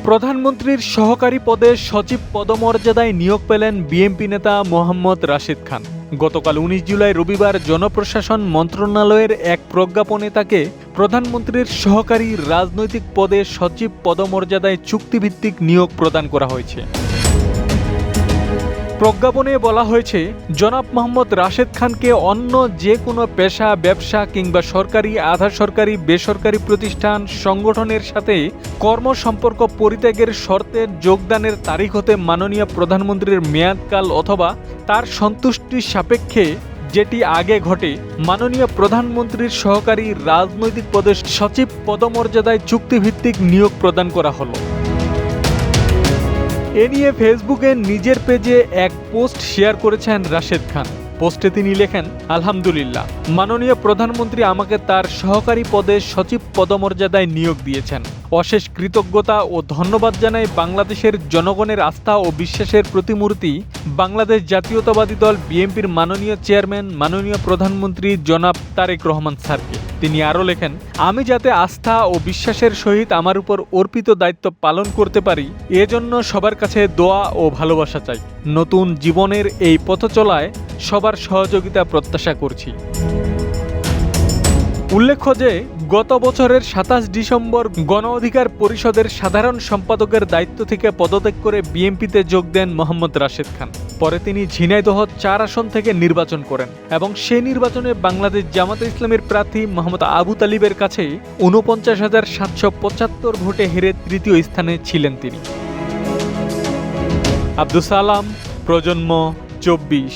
প্রধানমন্ত্রীর সহকারী পদে সচিব পদমর্যাদায় নিয়োগ পেলেন বিএনপি নেতা মোহাম্মদ রাশেদ খান। গতকাল ১৯ জুলাই রবিবার জনপ্রশাসন মন্ত্রণালয়ের এক প্রজ্ঞাপনে তাকে প্রধানমন্ত্রীর সহকারী রাজনৈতিক পদে সচিব পদমর্যাদায় চুক্তিভিত্তিক নিয়োগ প্রদান করা হয়েছে। প্রজ্ঞাপনে বলা হয়েছে, জনাব মোহাম্মদ রাশেদ খানকে অন্য যে কোনো পেশা, ব্যবসা কিংবা সরকারি, আধা সরকারি, বেসরকারি প্রতিষ্ঠান, সংগঠনের সাথে কর্মসম্পর্ক পরিত্যাগের শর্তে যোগদানের তারিখ হতে মাননীয় প্রধানমন্ত্রীর মেয়াদকাল অথবা তার সন্তুষ্টির সাপেক্ষে যেটি আগে ঘটে, মাননীয় প্রধানমন্ত্রীর সহকারী রাজনৈতিক পদে সচিব পদমর্যাদায় চুক্তিভিত্তিক নিয়োগ প্রদান করা হলো। এ নিয়ে ফেসবুকে নিজের পেজে এক পোস্ট শেয়ার করেছেন রাশেদ খান। পোস্টে তিনি লেখেন, আলহামদুলিল্লাহ, মাননীয় প্রধানমন্ত্রী আমাকে তার সহকারী পদে সচিব পদমর্যাদায় নিয়োগ দিয়েছেন। অশেষ কৃতজ্ঞতা ও ধন্যবাদ জানাই বাংলাদেশের জনগণের আস্থা ও বিশ্বাসের প্রতিমূর্তি বাংলাদেশ জাতীয়তাবাদী দল বিএনপির মাননীয় চেয়ারম্যান, মাননীয় প্রধানমন্ত্রী জনাব তারেক রহমান স্যারকে। তিনি আরও লেখেন, আমি যাতে আস্থা ও বিশ্বাসের সহিত আমার উপর অর্পিত দায়িত্ব পালন করতে পারি, এজন্য সবার কাছে দোয়া ও ভালোবাসা চাই। নতুন জীবনের এই পথ চলায় সবার সহযোগিতা প্রত্যাশা করছি। উল্লেখ্য যে গত বছরের ২৭ ডিসেম্বর গণ অধিকার পরিষদের সাধারণ সম্পাদকের দায়িত্ব থেকে পদত্যাগ করে বিএনপিতে যোগ দেন মোহাম্মদ রাশেদ খান। পরে তিনি ঝিনাইদহ ৪ আসন থেকে নির্বাচন করেন এবং সেই নির্বাচনে বাংলাদেশ জামাতে ইসলামের প্রার্থী মোহাম্মদ আবু তালিবের কাছে ৪৯,৭৭৫ ভোটে হেরে তৃতীয় স্থানে ছিলেন তিনি। আব্দুস সালাম, প্রজন্ম ২৪।